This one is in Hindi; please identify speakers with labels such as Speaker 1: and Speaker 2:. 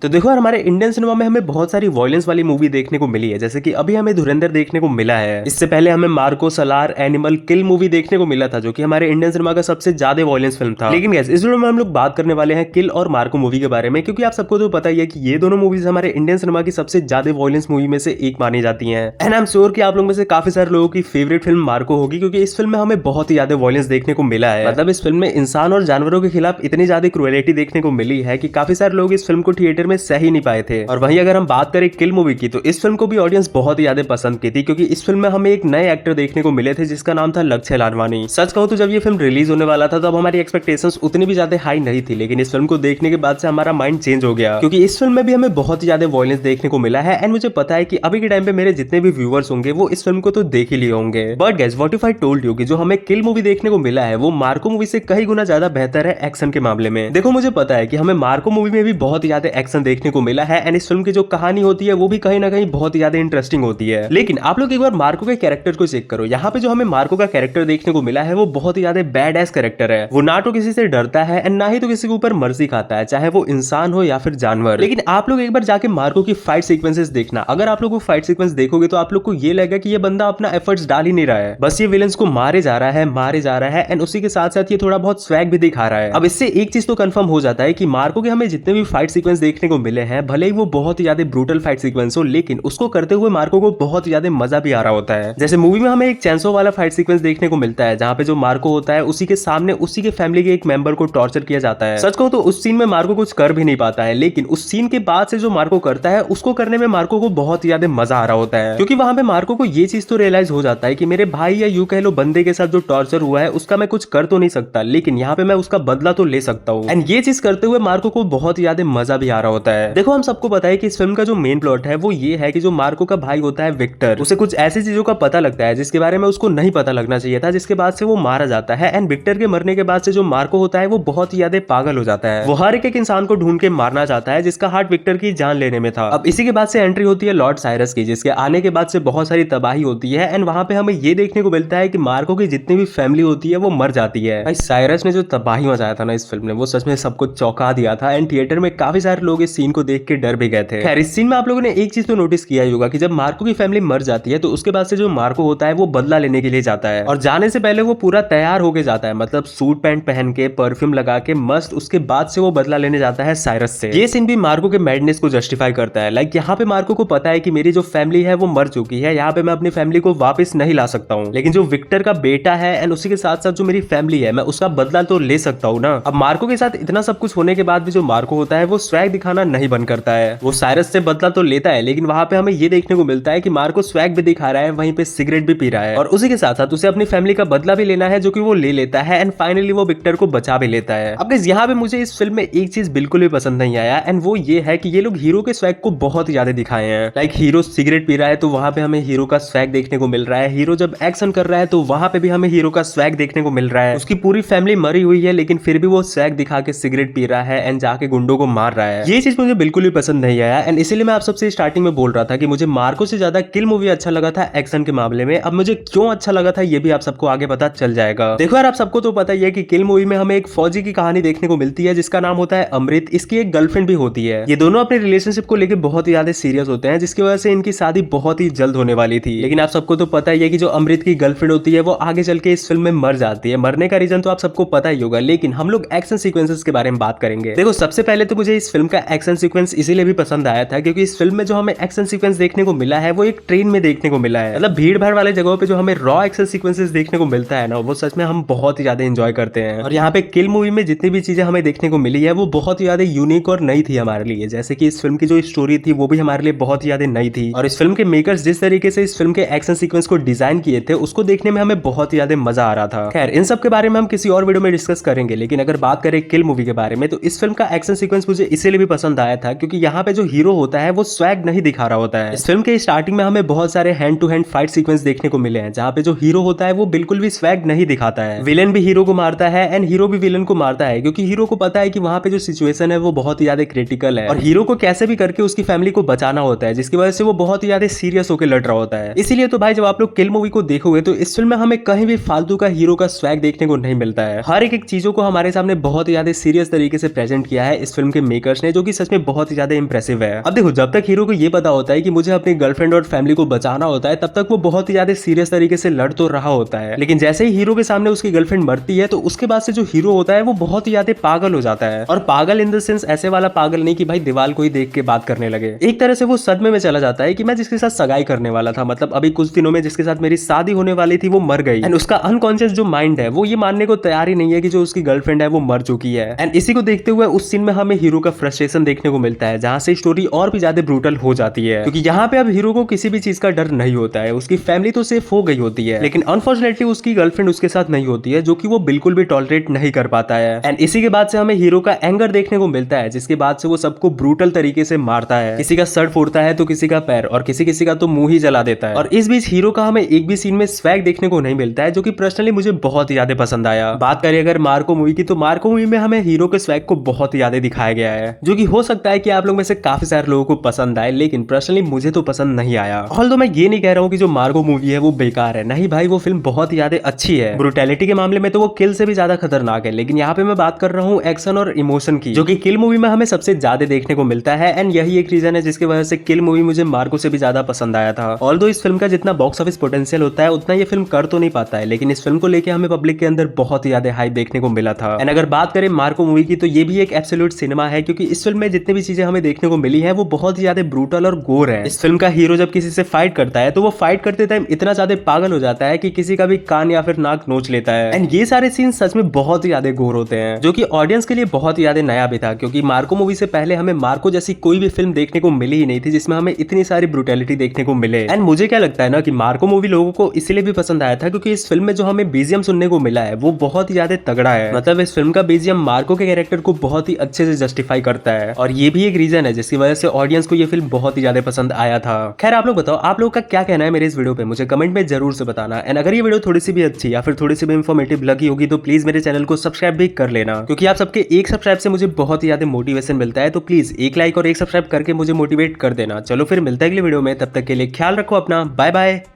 Speaker 1: तो देखो यार, हमारे इंडियन सिनेमा में हमें बहुत सारी वॉयलेंस वाली मूवी देखने को मिली है, जैसे कि अभी हमें धुरंधर देखने को मिला है। इससे पहले हमें मार्को, सलार, एनिमल, किल मूवी देखने को मिला था, जो कि हमारे इंडियन सिनेमा का सबसे ज्यादा वॉयलेंस फिल्म था। लेकिन गैस, इस वीडियो में हम लोग बात करने वाले हैं किल और मार्को मूवी के बारे में, क्योंकि आप सबको तो पता ही है कि ये दोनों मूवीज हमारे इंडियन सिनेमा की सबसे ज्यादा वॉयलेंस मूवी में से एक मानी जाती है। एंड आई एम श्योर कि आप लोग में से काफी सारे लोगों की फेवरेट फिल्म मार्को होगी, क्योंकि इस फिल्म में हमें बहुत ही ज्यादा वॉयलेंस देखने को मिला है। मतलब इस फिल्म में इंसान और जानवरों के खिलाफ इतनी ज्यादा क्रूएलिटी देखने को मिली है कि काफी सारे लोग इस फिल्म को थिएटर में सह ही नहीं पाए थे। और वहीं अगर हम बात करें किल मूवी की, तो इस फिल्म को भी ऑडियंस बहुत ही ज्यादा पसंद की थी, क्योंकि इस फिल्म में हमें एक नए एक्टर देखने को मिले थे जिसका नाम था लक्ष्य लालवानी। सच कहूं तो जब ये फिल्म रिलीज होने वाला था तब हमारी एक्सपेक्टेशंस उतनी भी ज्यादा हाई नहीं थी, लेकिन इस फिल्म को देखने के बाद से हमारा माइंड चेंज हो गया, क्योंकि इस फिल्म में भी हमें बहुत ही ज्यादा वॉयलेंस देखने को मिला है। एंड मुझे पता है कि अभी के टाइम पे मेरे जितने भी व्यूअर्स होंगे वो इस फिल्म को तो देख ही लिए होंगे। But guys, what if I told you कि जो हमें किल मूवी देखने को मिला है वो मार्को मूवी से कई गुना ज्यादा बेहतर है एक्शन के मामले में। देखो, मुझे पता है कि हमें मार्को मूवी में भी बहुत ही ज्यादा एक्शन देखने को मिला है, एंड इस फिल्म की जो कहानी होती है वो भी कहीं ना कहीं बहुत ही ज्यादा इंटरेस्टिंग होती है। लेकिन आप लोग एक बार मार्को के कैरेक्टर को चेक करो। यहाँ पे जो हमें मार्को का कैरेक्टर देखने को मिला है वो बहुत ही ज्यादा बैड एस कैरेक्टर है। वो ना तो किसी से डरता है एंड ना ही तो किसी के ऊपर मर्जी खाता है, चाहे वो इंसान हो या फिर जानवर। लेकिन आप लोग एक बार जाके मार्को की फाइट सीक्वेंसेस देखना। अगर आप लोग वो फाइट सीक्वेंस देखोगे तो आप लोग को ये लगेगा कि ये बंदा अपना एफर्ट्स डाल ही नहीं रहा है, बस ये विलन्स को मारे जा रहा है एंड उसी के साथ साथ ये थोड़ा बहुत स्वैग भी दिखा रहा है। अब इससे एक चीज तो कंफर्म हो जाता है कि मार्को के हमें जितने भी फाइट सीक्वेंस देखने को मिले हैं, भले ही वो बहुत ही ज्यादा ब्रूटल फाइट सीक्वेंस हो, लेकिन उसको करते हुए मार्को को बहुत ही ज्यादा मजा भी आ रहा होता है। जैसे मूवी में हमें एक चैंसो वाला फाइट सीक्वेंस देखने को मिलता है, जहां पे जो मार्को होता है उसी के सामने उसी के फैमिली के एक मेंबर को टॉर्चर किया जाता है। सच कहूं तो उस सीन में मार्को कुछ कर भी नहीं पाता है, लेकिन उस सीन के बाद से जो मार्को करता है उसको करने में मार्को को बहुत ही ज्यादा मजा आ रहा होता है, क्योंकि वहां पे मार्को को ये चीज तो रियलाइज हो जाता है कि मेरे भाई या यूं कह लो बंदे के साथ जो टॉर्चर हुआ है उसका मैं कुछ कर तो नहीं सकता, लेकिन यहाँ पे मैं उसका बदला तो ले सकता हूँ। एंड ये चीज करते हुए मार्को को बहुत ही ज्यादा मजा भी आ रहा होता है। देखो, हम सबको पता है कि इस फिल्म का जो मेन प्लॉट है वो ये है कि जो मार्को का भाई होता है विक्टर, उसे कुछ ऐसी चीजों का पता लगता है जिसके बारे में उसको नहीं पता लगना चाहिए था, जिसके बाद से वो मारा जाता है। एंड विक्टर के मरने के बाद से जो मार्को होता है वो बहुत ही ज्यादा पागल हो जाता है। वो हर एक इंसान को ढूंढ के मारना चाहता है जिसका हार्ट विक्टर की जान लेने में था। अब इसी के बाद से एंट्री होती है लॉर्ड साइरस की, जिसके आने के बाद से बहुत सारी तबाही होती है। एंड वहां पे हमें ये देखने को मिलता है कि मार्को की जितनी भी फैमिली होती है वो मर जाती है। भाई, साइरस ने जो तबाही मचाया था ना इस फिल्म में, वो सच में सबको चौंका दिया था। एंड थिएटर में काफी सारे लोग इस सीन को देख के डर भी गए थे। खैर, इस सीन में आप लोगों ने एक चीज तो नोटिस किया ही होगा कि जब मार्को की फैमिली मर जाती है तो उसके बाद से जो मार्को होता है वो बदला लेने के लिए जाता है, और जाने से पहले वो पूरा तैयार होके जाता है, मतलब सूट पैंट पहन के, परफ्यूम लगा के मस्त। उसके बाद से वो बदला लेने जाता है साइरस से। ये सीन भी मार्को के मैडनेस को जस्टिफाई करता है। लाइक यहाँ पे मार्को को पता है कि मेरी जो फैमिली है वो मर चुकी है, यहाँ पे मैं अपनी फैमिली को वापस नहीं ला सकता हूँ, लेकिन जो विक्टर का बेटा है एंड उसी के साथ साथ जो मेरी फैमिली है, मैं उसका बदला तो ले सकता हूँ ना। अब मार्को के साथ इतना सब कुछ होने के बाद भी जो मार्को होता है वो स्वैग दिखाना नहीं बंद करता है। वो साइरस से बदला तो लेता है, लेकिन वहां पे हमें ये देखने को मिलता है कि मार्को स्वैग भी दिखा रहा है, वहीं पे सिगरेट भी पी रहा है, और उसी के साथ साथ उसे अपनी फैमिली का बदला भी लेना है, जो कि वो ले लेता है। एंड फाइनली वो विक्टर को बचा भी लेता है। अब गाइस, यहाँ पे मुझे इस फिल्म में एक चीज बिल्कुल भी पसंद नहीं आया, एंड वो ये है कि ये लोग हीरो के स्वैग को बहुत ज्यादा दिखाए हैं। लाइक हीरो सिगरेट पी रहा है तो वहां पे हमें हीरो का स्वैग देखने को मिल रहा है, हीरो जब एक्शन कर रहा है तो वहां पे भी हमें हीरो का स्वैग देखने को मिल रहा है। उसकी पूरी फैमिली मरी हुई है, लेकिन फिर भी वो स्वैग दिखा के सिगरेट पी रहा है एंड जाके गुंडों को मार रहा है। ये चीज मुझे बिल्कुल भी पसंद नहीं आया, एंड इसीलिए मैं आप सबसे स्टार्टिंग में बोल रहा था कि मुझे मार्को से ज्यादा किल मूवी अच्छा लगा था एक्शन के मामले में। अब मुझे क्यों अच्छा लगा था ये भी आप सबको आगे पता चल जाएगा। देखो यार, आप सबको तो पता ही है कि किल मूवी में हमें एक फौजी की कहानी देखने को मिलती है जिसका नाम होता है अमृत। इसकी एक गर्लफ्रेंड भी होती है। ये दोनों अपने रिलेशनशिप को लेकर बहुत ही ज्यादा सीरियस होते हैं, जिसकी वजह से इनकी शादी बहुत ही जल्द होने वाली थी। लेकिन आप सबको तो पता ही है कि जो अमृत की गर्लफ्रेंड होती है वो आगे चल के इस फिल्म में मर जाती है। मरने का रीजन तो आप सबको पता ही होगा, लेकिन हम लोग एक्शन सीक्वेंसेस के बारे में बात करेंगे। देखो, सबसे पहले तो मुझे इस फिल्म का एक्शन सीक्वेंस इसीलिए भी पसंद आया था क्योंकि इस फिल्म में जो हमें एक्शन सीक्वेंस देखने को मिला है वो एक ट्रेन में देखने को मिला है। मतलब भीड़ भाड़ वाले जगहों पे जो हमें रॉ एक्शन सीक्वेंसेस देखने को मिलता है ना, वो सच में हम बहुत ही ज्यादा एंजॉय करते हैं। और यहाँ पे किल मूवी में जितनी भी चीजें हमें देखने को मिली है वो बहुत ही ज्यादा यूनिक और नई थी हमारे लिए। जैसे कि इस फिल्म की जो स्टोरी थी वो भी हमारे लिए बहुत ही ज्यादा नई थी, और इस फिल्म के मेकर्स जिस तरीके से इस फिल्म के एक्शन सीक्वेंस को डिजाइन किए थे उसको देखने में हमें बहुत ही ज्यादा मजा आ रहा था। खैर, इन सब के बारे में हम किसी और वीडियो में डिस्कस करेंगे, लेकिन अगर बात करें किल मूवी के बारे में तो इस फिल्म का एक्शन सीक्वेंस मुझे इसीलिए भी पसंद आया था क्योंकि यहाँ पे जो हीरो होता है वो स्वैग नहीं दिखा रहा होता है। इस फिल्म के स्टार्टिंग में हमें बहुत सारे hand to hand fight sequence देखने को मिले हैं जहाँ पे जो हीरो होता है वो बिल्कुल भी स्वैग नहीं दिखाता है। विलेन भी हीरो को मारता है एंड हीरो भी विलेन को मारता है, क्योंकि हीरो को पता है कि वहां पे जो सिचुएशन है वो बहुत ही ज्यादा क्रिटिकल है और हीरो को कैसे भी करके उसकी फैमिली को बचाना होता है, जिसकी वजह से वो बहुत ही ज्यादा सीरियस होकर लड़ रहा होता है। इसीलिए तो भाई, जब आप लोग किल मूवी को देखोगे तो इस फिल्म में हमें कहीं भी फालतू का हीरो का स्वैग देखने को नहीं मिलता है। हर एक चीजों को हमारे सामने बहुत ही ज्यादा सीरियस तरीके से प्रेजेंट किया है इस फिल्म के मेकर्स ने, जो कि सच में बहुत ही ज्यादा इंप्रेसिव है। अब देखो, जब तक हीरो को ये पता होता है कि मुझे अपनी गर्लफ्रेंड और फैमिली को बचाना होता है, तब तक वो बहुत ही ज्यादा सीरियस तरीके से लड़ तो रहा होता है, लेकिन जैसे ही हीरो के सामने उसकी गर्लफ्रेंड मरती है तो उसके बाद से जो हीरो होता है वो बहुत ही ज्यादा पागल हो जाता है। और पागल इन द सेंस ऐसे वाला पागल नहीं कि भाई दीवार को ही देख के बात करने लगे। एक तरह से वो सदमे में चला जाता है कि मैं जिसके साथ सगाई करने वाला था, मतलब अभी कुछ दिनों में जिसके साथ मेरी शादी होने वाली थी, वो मर गई। एंड उसका अनकॉन्शियस जो माइंड है वो ये मानने को तैयार ही नहीं है कि जो उसकी गर्लफ्रेंड है वो मर चुकी है। एंड इसी को देखते हुए उस सीन में हमें हीरो का फ्रस्ट्रेशन देखने को मिलता है, जहां से स्टोरी और भी ज्यादा ब्रूटल हो जाती है, क्योंकि यहाँ पे अब हीरो को किसी भी चीज का डर नहीं होता है। उसकी फैमिली तो सेफ हो गई होती है, लेकिन अनफॉर्चुनेटली उसकी गर्लफ्रेंड उसके साथ नहीं होती है, जो कि वो बिल्कुल भी टॉलरेट नहीं कर पाता है। एंड इसी के बाद से हमें हीरो का एंगर देखने को मिलता है, जिसके बाद से वो सबको ब्रूटल तरीके से मारता है। किसी का सर फोड़ता है तो किसी का पैर, और किसी किसी का तो मुंह ही जला देता है। और इस बीच हीरो का हमें एक भी सीन में स्वैग देखने को नहीं मिलता है, जो कि पर्सनली मुझे बहुत ही ज्यादा पसंद आया। बात करें अगर मार्को मूवी की, तो मार्को मूवी में हमें हीरो के स्वैग को बहुत ही ज्यादा दिखाया गया है, जो कि हो सकता है कि आप लोग में से काफी सारे लोगों को पसंद आए, लेकिन पर्सनली मुझे तो पसंद नहीं आया। ऑल्दो मैं ये नहीं कह रहा हूँ कि जो मार्को मूवी है वो बेकार है, नहीं भाई, वो फिल्म बहुत ही ज्यादा अच्छी है। ब्रूटैलिटी के मामले में तो वो किल से भी ज्यादा खतरनाक है, लेकिन यहाँ पे मैं बात कर रहा हूँ एक्शन और इमोशन की, जो कि किल मूवी में हमें सबसे ज्यादा देखने को मिलता है। एंड यही एक रीजन है जिसकी वजह से किल मूवी मुझे मार्को से भी ज्यादा पसंद आया था। ऑल्दो इस फिल्म का जितना बॉक्स ऑफिस पोटेंशियल होता है उतना ये फिल्म कर तो नहीं पाता है, लेकिन इस फिल्म को लेकर हमें पब्लिक के अंदर बहुत ही ज्यादा हाइप देखने को मिला था। एंड अगर बात करें मार्को मूवी की, तो ये भी एक एब्सोल्यूट सिनेमा है, क्योंकि इस फिल्म में जितनी भी चीजें हमें देखने को मिली है वो बहुत ही ज्यादा ब्रूटल और गोर है। इस फिल्म का हीरो जब किसी से फाइट करता है तो वो फाइट करते टाइम इतना ज्यादा पागल हो जाता है कि किसी का भी कान या फिर नाक नोच लेता है। एंड ये सारे सीन सच में बहुत ही ज्यादा गोर होते हैं, जो कि ऑडियंस के लिए बहुत ही ज्यादा नया भी था, क्योंकि मार्को मूवी से पहले हमें मार्को जैसी कोई भी फिल्म देखने को मिली ही नहीं थी जिसमें हमें इतनी सारी ब्रूटैलिटी देखने को मिले। एंड मुझे क्या लगता है ना कि मार्को मूवी लोगों को इसलिए भी पसंद आया था क्योंकि इस फिल्म में जो हमें बीजीएम सुनने को मिला है वो बहुत ही ज्यादा तगड़ा है। मतलब इस फिल्म का बीजीएम मार्को के कैरेक्टर को बहुत ही अच्छे से जस्टिफाई करता है, और ये भी एक रीजन है जिसकी वजह से ऑडियंस को ये फिल्म बहुत ही ज्यादा पसंद आया था। खैर आप लोग बताओ, आप लोग का क्या कहना है मेरे इस वीडियो पे, मुझे कमेंट में जरूर से बताना। एंड अगर ये वीडियो थोड़ी सी भी अच्छी या फिर थोड़ी सी भी इंफॉर्मेटिव लगी होगी तो प्लीज मेरे चैनल को सब्सक्राइब भी कर लेना, क्योंकि आप सबके एक सब्सक्राइब से मुझे बहुत ही ज्यादा मोटिवेशन मिलता है। तो प्लीज एक लाइक और एक सब्सक्राइब करके मुझे मोटिवेट कर देना। चलो फिर मिलता है अगले वीडियो में, तब तक के लिए ख्याल रखो अपना, बाय बाय।